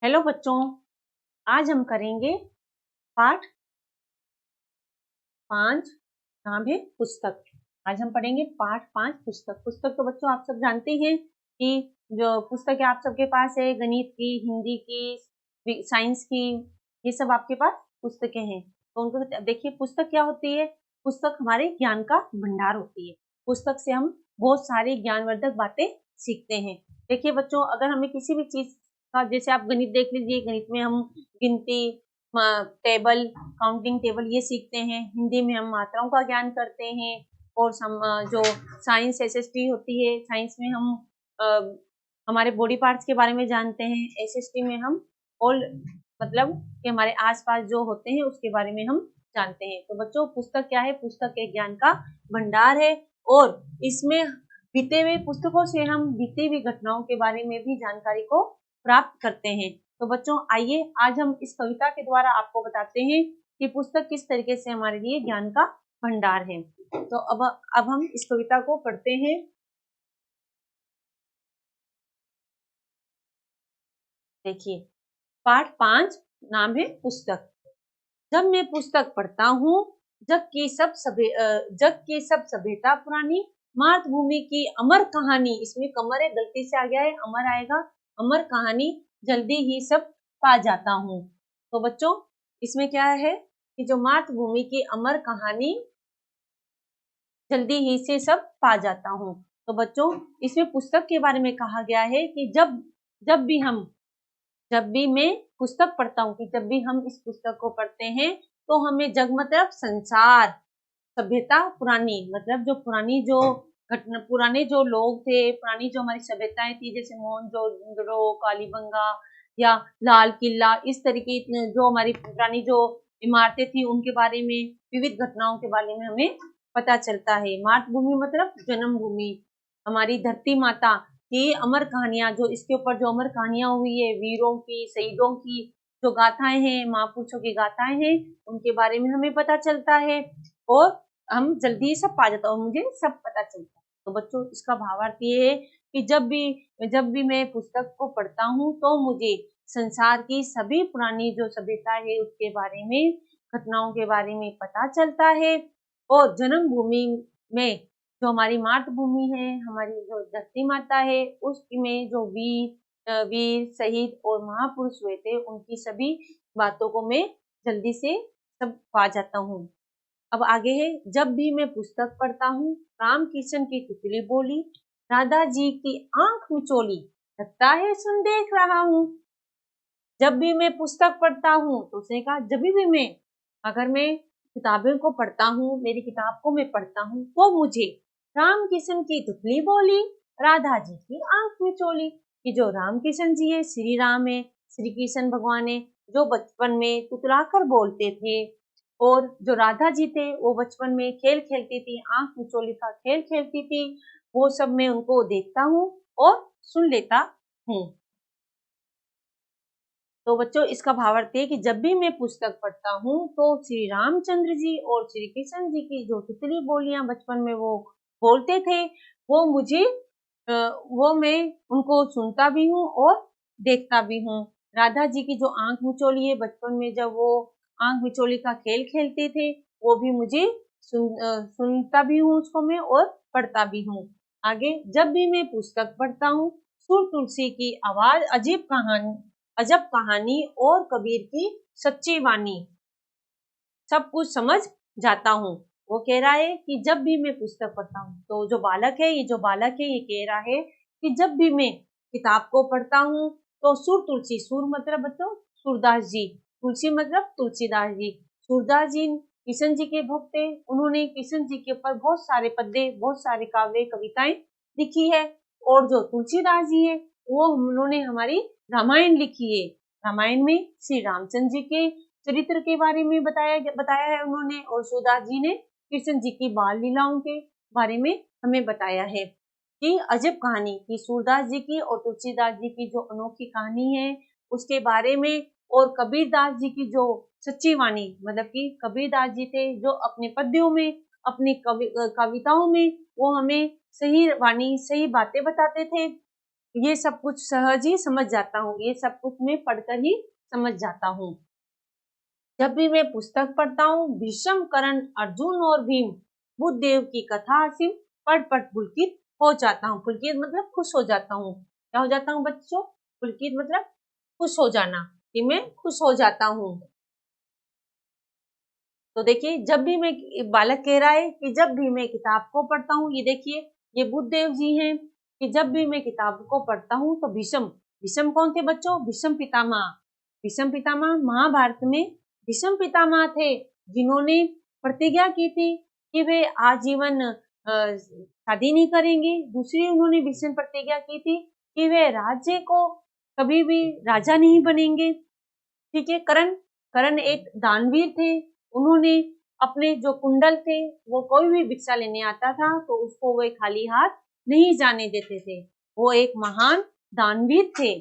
Hello बच्चों, आज हम करेंगे पाठ 5। नाम है पुस्तक। आज हम पढ़ेंगे पाठ 5 पुस्तक। पुस्तक तो बच्चों आप सब जानते हैं कि जो पुस्तकें आप सबके पास है, गणित की, हिंदी की, साइंस की, ये सब आपके पास पुस्तकें हैं। तो उनको देखिए, पुस्तक क्या होती है? पुस्तक हमारे ज्ञान का भंडार होती है। पुस्तक से हम बहुत सारी ज्ञानवर्धक बातें सीखते हैं। देखिए बच्चों, अगर हमें किसी भी चीज का, जैसे आप गणित देख लीजिए, गणित में हम गिनती, टेबल, काउंटिंग टेबल ये सीखते हैं। हिंदी में हम मात्राओं का ज्ञान करते हैं। और जो साइंस एसएसटी होती है, साइंस में हम हमारे बॉडी पार्ट्स के बारे में जानते हैं। एसएसटी में हम ऑल मतलब कि हमारे आसपास जो होते हैं उसके बारे में हम जानते हैं। तो बच्चों, पुस्तक क्या है? पुस्तक एक ज्ञान का भंडार है और इसमें बीते हुए पुस्तकों से हम बीती हुई घटनाओं के बारे में भी जानकारी को प्राप्त करते हैं। तो बच्चों आइए, आज हम इस कविता के द्वारा आपको बताते हैं कि पुस्तक किस तरीके से हमारे लिए ज्ञान का भंडार है। तो अब हम इस कविता को पढ़ते हैं। देखिए, पाठ 5, नाम है पुस्तक। जब मैं पुस्तक पढ़ता हूँ, जग की सब सभ्यता पुरानी, मातृभूमि की अमर कहानी, इसमें कमर है, गलती से आ गया है, अमर आएगा, अमर कहानी जल्दी ही सब पा जाता हूँ। तो बच्चों, इसमें क्या है कि जो मातृभूमि की अमर कहानी जल्दी ही से सब पा जाता हूँ। तो बच्चों, इसमें पुस्तक के बारे में कहा गया है कि जब भी मैं पुस्तक पढ़ता हूँ, कि जब भी हम इस पुस्तक को पढ़ते हैं तो हमें जग मतलब संसार, सभ्यता पुरानी, मतलब जो पुराने जो लोग थे, पुरानी जो हमारी सभ्यताएं थी, जैसे मोहनजोदड़ो, कालीबंगा या लाल किला, इस तरीके जो हमारी पुरानी जो इमारतें थी उनके बारे में, विविध घटनाओं के बारे में हमें पता चलता है। मातृभूमि मतलब जन्मभूमि, हमारी धरती माता की अमर कहानियां, जो इसके ऊपर जो अमर कहानियां हुई है, वीरों की, शहीदों की जो गाथाएं हैं, महापुरुषों की गाथाएं हैं, उनके बारे में हमें पता चलता है और हम जल्दी सब पा जाता हूँ, मुझे सब पता चलता है। तो बच्चों, इसका भावार्थ ये है कि जब भी मैं पुस्तक को पढ़ता हूँ तो मुझे संसार की सभी पुरानी जो सभ्यता है उसके बारे में, घटनाओं के बारे में पता चलता है। और जन्मभूमि में जो हमारी मातृभूमि है, हमारी जो धरती माता है, उसमें जो वीर शहीद और महापुरुष हुए थे, उनकी सभी बातों को मैं जल्दी से सब पा जाता हूँ। अब आगे है, जब भी मैं पुस्तक पढ़ता हूँ, राम किशन की तितली बोली, राधा जी की आंख मिचोली, लगता है सुन देख रहा हूँ। जब भी मैं पुस्तक पढ़ता हूँ, तो उसने कहा जब भी मैं, अगर मैं किताबों को पढ़ता हूँ, मेरी किताब को मैं पढ़ता हूँ, तो मुझे राम किशन की तितली बोली, राधा जी की आंख मिचोली, कि जो राम किशन जी है, श्री राम है, श्री कृष्ण भगवान है, जो बचपन में तुतलाकर बोलते थे, और जो राधा जी थे वो बचपन में खेल खेलती थी, आंख मिचोली का खेल खेलती थी, वो सब मैं उनको देखता हूँ और सुन लेता हूँ। तो बच्चों, इसका भावार्थ है कि जब भी मैं पुस्तक पढ़ता हूँ तो श्री रामचंद्र जी और श्री कृष्ण जी की जो तितली बोलियां बचपन में वो बोलते थे, वो मुझे वो मैं उनको सुनता भी हूँ और देखता भी हूँ। राधा जी की जो आंख मिचोली है, बचपन में जब वो आंख मिचोली का खेल खेलते थे, वो भी मुझे सुनता भी हूँ उसको मैं, और पढ़ता भी हूँ। आगे, जब भी मैं पुस्तक पढ़ता हूँ, सुर तुलसी की आवाज, अजब कहानी और कबीर की सच्ची वाणी, सब कुछ समझ जाता हूँ। वो कह रहा है कि जब भी मैं पुस्तक पढ़ता हूँ, तो जो बालक है, ये कह रहा है कि जब भी मैं किताब को पढ़ता हूँ तो सुर तुलसी, सुर मतलब बच्चों सूरदास जी, तुलसी मतलब तुलसीदास जी, सूरदास जी किशन जी के भक्त थे, उन्होंने किशन जी के ऊपर बहुत सारे पद्य, बहुत सारे काव्य कविताएं लिखी है। और जो तुलसीदास जी है, वो उन्होंने हमारी रामायण लिखी है। रामायण में श्री रामचंद्र जी के चरित्र के बारे में बताया है उन्होंने, और सूरदास जी ने कृष्ण जी की बाल लीलाओं के बारे में हमें बताया है। कि अजब कहानी, कि सूरदास जी की और तुलसीदास जी की जो अनोखी कहानी है उसके बारे में, और कबीरदास जी की जो सच्ची वाणी, मतलब कि कबीरदास जी थे जो अपने पद्यों में, अपनी कविताओं में वो हमें सही वाणी, सही बातें बताते थे। ये सब कुछ सहज ही समझ जाता हूँ, ये सब कुछ मैं पढ़कर ही समझ जाता हूँ। जब भी मैं पुस्तक पढ़ता हूँ, भीष्म, कर्ण, अर्जुन और भीम, बुद्धदेव की कथा असीम, पढ़ पढ़ पुलकित हो जाता हूँ। पुलकित मतलब खुश हो जाता हूँ। क्या हो जाता हूँ बच्चों? पुलकित मतलब खुश हो जाना, कि मैं खुश हो जाता हूँ। तो देखिए, जब भी मैं, बालक कह रहा है कि जब भी मैं किताब को पढ़ता हूँ, ये देखिए ये बुद्धदेव जी हैं, कि जब भी मैं किताब को पढ़ता हूँ तो भीष्म, भीष्म कौन थे बच्चों? भीष्म पितामह। भीष्म पितामह महाभारत में भीष्म पितामह थे, जिन्होंने प्रतिज्ञा की थी कि वे आजीवन शादी नहीं करेंगे। दूसरी उन्होंने भीष्म प्रतिज्ञा की थी कि वे राज्य को कभी भी राजा नहीं बनेंगे। ठीक है। कर्ण, कर्ण एक दानवीर थे। उन्होंने अपने जो कुंडल थे, वो कोई भी भिक्षा लेने आता था तो उसको वे खाली हाथ नहीं जाने देते थे। वो एक महान दानवीर थे।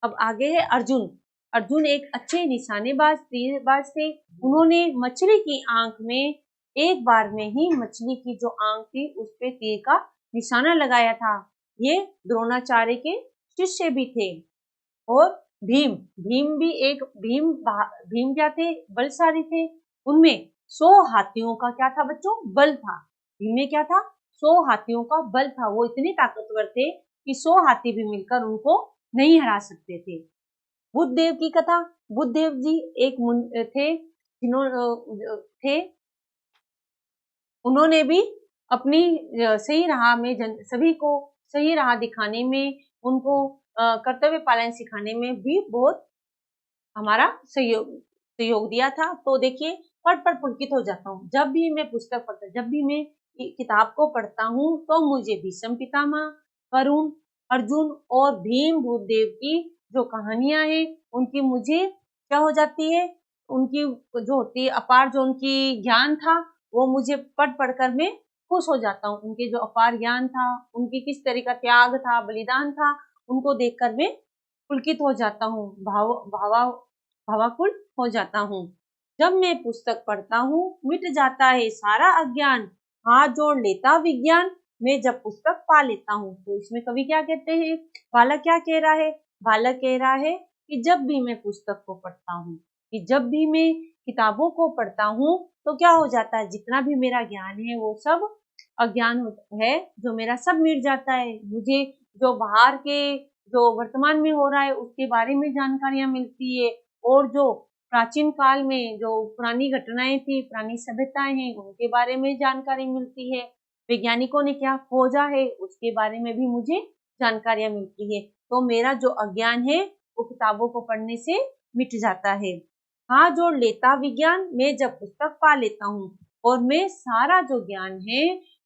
अब आगे है अर्जुन। अर्जुन एक अच्छे निशानेबाज, तीरबाज थे। उन्होंने मछली की आंख में एक बार में ही मछली की जो आंख थी उस पे तीर का निशाना लगाया था। ये द्रोणाचार्य के शिष्य भी थे। और भीम, भीम भी एक भीम क्या थे? बलशाली थे। उनमें 100 हाथियों का क्या था बच्चों? बल था। भीम में क्या था? 100 हाथियों का बल था। वो इतने ताकतवर थे कि 100 हाथी भी मिलकर उनको नहीं हरा सकते थे। बुद्धदेव की कथा। बुद्धदेव जी एक थे, जिन्होंने थे, उन्होंने भी अपनी सही राह में सभी को सही राह दिखाने में, उनको कर्तव्य पालन सिखाने में भी बहुत हमारा सहयोग दिया था। तो देखिए, पढ़ पढ़ पुलकित हो जाता हूँ। जब भी मैं पुस्तक पढ़ता, जब भी मैं किताब को पढ़ता हूँ तो मुझे भीष्म पितामह, कर्ण, अर्जुन और भीम बुद्धदेव की जो कहानियां हैं उनकी मुझे क्या हो जाती है, उनकी जो होती है अपार, जो उनकी ज्ञान था वो मुझे पढ़ पढ़ कर मैं खुश हो जाता हूँ। उनके जो अपार ज्ञान था, उनकी किस तरह का त्याग था, बलिदान था, उनको देखकर मैं पुलकित हो जाता हूँ, भावाकुल हो जाता हूँ। जब मैं पुस्तक पढ़ता हूँ मिट जाता है सारा अज्ञान, हाथ जोड़ लेता विज्ञान, मैं जब पुस्तक पा लेता हूँ। तो इसमें कवि क्या कहते हैं? बालक क्या कह रहा है? बालक कह रहा है कि जब भी मैं पुस्तक को पढ़ता हूँ, कि जब भी मैं किताबों को पढ़ता हूँ तो क्या हो जाता है, जितना भी मेरा ज्ञान है वो सब अज्ञान है जो मेरा सब मिट जाता है। मुझे जो बाहर के, जो वर्तमान में हो रहा है उसके बारे में जानकारियां मिलती है, और जो प्राचीन काल में जो पुरानी घटनाएं थी, पुरानी सभ्यताएं हैं, उनके बारे में जानकारी मिलती है। वैज्ञानिकों ने क्या खोजा है उसके बारे में भी मुझे जानकारियां मिलती है। तो मेरा जो अज्ञान है वो किताबों को पढ़ने से मिट जाता है। हाँ जोड़ लेता विज्ञान, मैं जब पुस्तक पा लेता हूँ, और मैं सारा जो ज्ञान है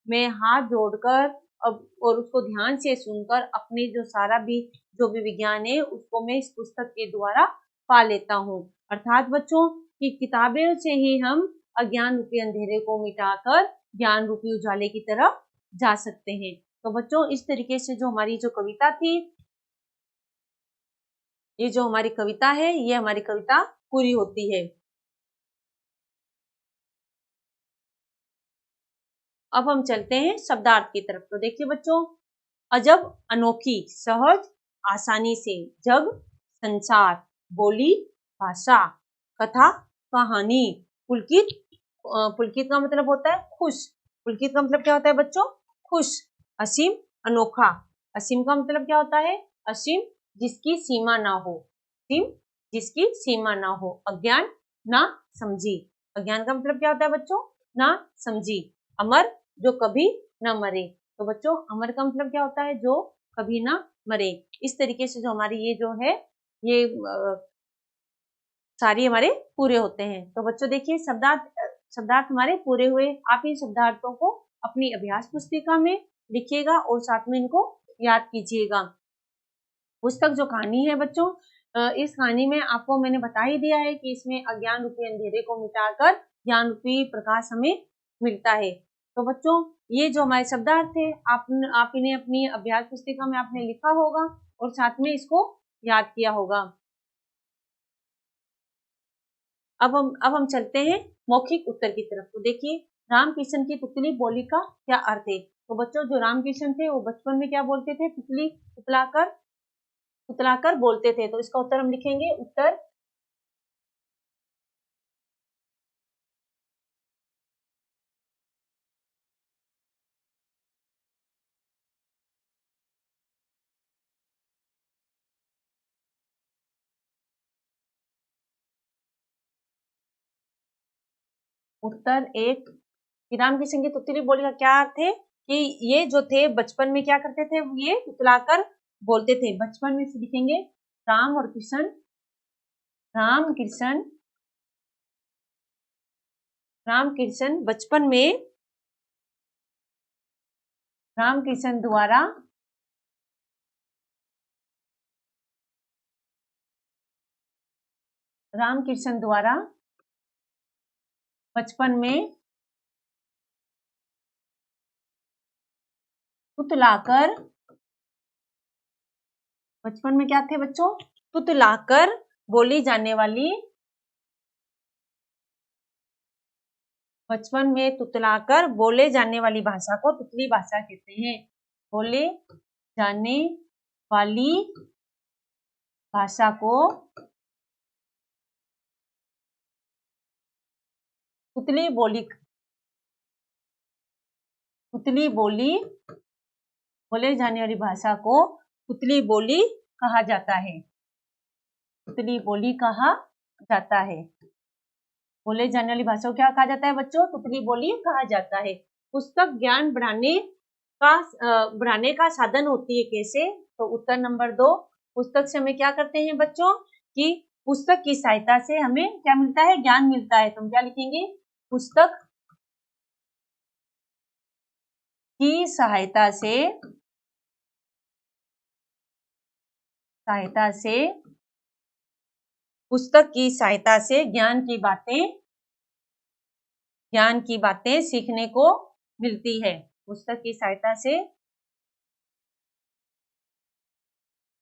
मैं हाथ जोड़कर अब और उसको ध्यान से सुनकर अपने जो सारा भी जो भी विज्ञान है उसको मैं इस पुस्तक के द्वारा पा लेता हूँ। अर्थात बच्चों की किताबें से ही हम अज्ञान रूपी अंधेरे को मिटाकर ज्ञान रूपी उजाले की तरफ जा सकते हैं। तो बच्चों इस तरीके से जो हमारी जो कविता थी, ये जो हमारी कविता है, ये हमारी कविता पूरी होती है। अब हम चलते हैं शब्दार्थ की तरफ। तो देखिए बच्चों, अजब, अनोखी, सहज, आसानी से, जग, संसार, बोली, भाषा, कथा, कहानी, पुलकित। पुलकित का मतलब होता है खुश। पुलकित का मतलब क्या होता है बच्चों? खुश। असीम, अनोखा। असीम का मतलब क्या होता है? असीम, जिसकी सीमा ना हो। असीम, जिसकी सीमा ना हो। अज्ञान, ना समझी। अज्ञान का मतलब क्या होता है बच्चों? ना समझी। अमर, जो कभी न मरे। तो बच्चों अमर का मतलब क्या होता है? जो कभी ना मरे। इस तरीके से जो हमारी ये जो है ये सारी हमारे पूरे होते हैं। तो बच्चों देखिए, शब्दार्थ हमारे पूरे हुए। आप इन शब्दार्थों को अपनी अभ्यास पुस्तिका में लिखिएगा और साथ में इनको याद कीजिएगा। पुस्तक जो कहानी है बच्चों, इस कहानी में आपको मैंने बता ही दिया है कि इसमें अज्ञान रूपी अंधेरे को मिटाकर ज्ञान रूपी प्रकाश हमें मिलता है। तो बच्चों ये जो हमारे शब्दार्थ थे, आप इन्हें अपनी अभ्यास पुस्तिका में आपने लिखा होगा और साथ में इसको याद किया होगा। अब हम चलते हैं मौखिक उत्तर की तरफ। तो देखिए, रामकिशन की तुतली बोली का क्या अर्थ है? तो बच्चों जो रामकिशन थे वो बचपन में क्या बोलते थे? तितली तुतलाकर बोलते थे। तो इसका उत्तर हम लिखेंगे, उत्तर उत्तर एक। रामकिशन की तुतली बोली का क्या अर्थ है कि ये जो थे बचपन में क्या करते थे? ये तुतलाकर बोलते थे। बचपन में लिखेंगे राम और किशन, रामकिशन बचपन में रामकिशन द्वारा बचपन में तुतलाकर, बचपन में क्या थे बच्चों? तुतलाकर बोली जाने वाली, बचपन में तुतलाकर बोले जाने वाली भाषा को तुतली भाषा कहते हैं। बोले जाने वाली भाषा को तुतली बोली, बोले जाने वाली भाषा को तुतली बोली कहा जाता है। तुतली बोली कहा जाता है। बोले जाने वाली भाषा को क्या कहा जाता है बच्चों? तुतली बोली कहा जाता है। पुस्तक ज्ञान बढ़ाने का साधन होती है कैसे? तो उत्तर नंबर 2, पुस्तक से हमें क्या करते हैं बच्चों कि पुस्तक की सहायता से हमें क्या मिलता है? ज्ञान मिलता है। तो हम क्या लिखेंगे? पुस्तक की सहायता से पुस्तक की सहायता से ज्ञान की बातें सीखने को मिलती है। पुस्तक की सहायता से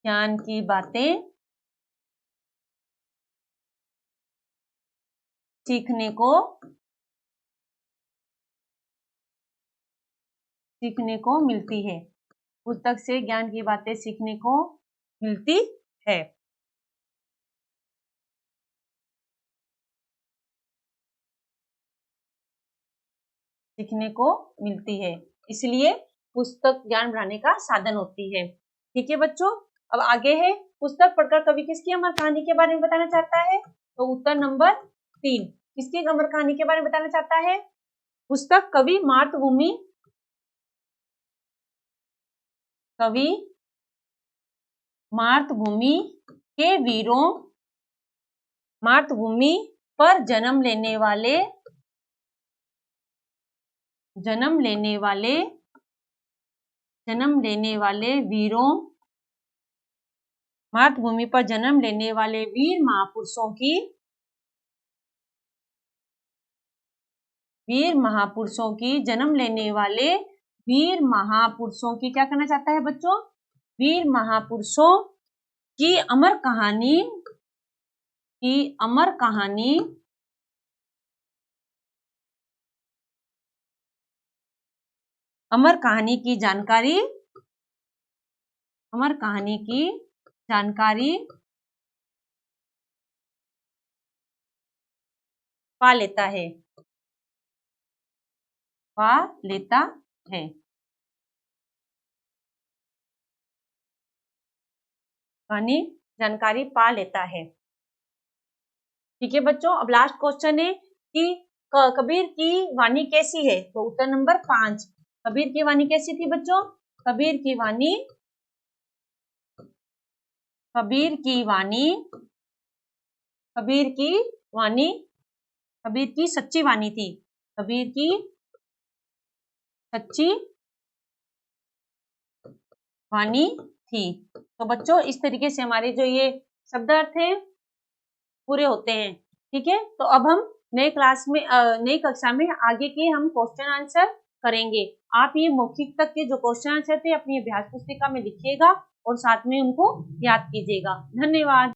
ज्ञान की बातें सीखने को मिलती है। पुस्तक से ज्ञान की बातें सीखने को मिलती है। सीखने को मिलती है, इसलिए पुस्तक ज्ञान बढ़ाने का साधन होती है। ठीक है बच्चों, अब आगे है पुस्तक पढ़कर कवि किसकी अमर कहानी के बारे में बताना चाहता है? तो उत्तर नंबर 3, किसकी अमर कहानी के बारे में बताना चाहता है? पुस्तक कवि मातृभूमि के वीरों, मातृभूमि पर जन्म लेने वाले वीरों, मातृभूमि पर जन्म लेने वाले वीर महापुरुषों की जन्म लेने वाले वीर महापुरुषों की क्या करना चाहता है बच्चों? वीर महापुरुषों की अमर कहानी की जानकारी पा लेता है। जानकारी पा लेता है। ठीक है बच्चों, अब लास्ट क्वेश्चन है कि कबीर की वाणी कैसी है? तो उत्तर नंबर 5, कबीर की वाणी कैसी थी बच्चों? कबीर की सच्ची वाणी थी। कबीर की सच्ची वाणी थी। तो बच्चों इस तरीके से हमारे जो ये शब्द अर्थ हैं पूरे होते हैं। ठीक है, तो अब हम नई कक्षा में आगे के हम क्वेश्चन आंसर करेंगे। आप ये मौखिक तक के जो क्वेश्चन आंसर थे अपनी अभ्यास पुस्तिका में लिखिएगा और साथ में उनको याद कीजिएगा। धन्यवाद।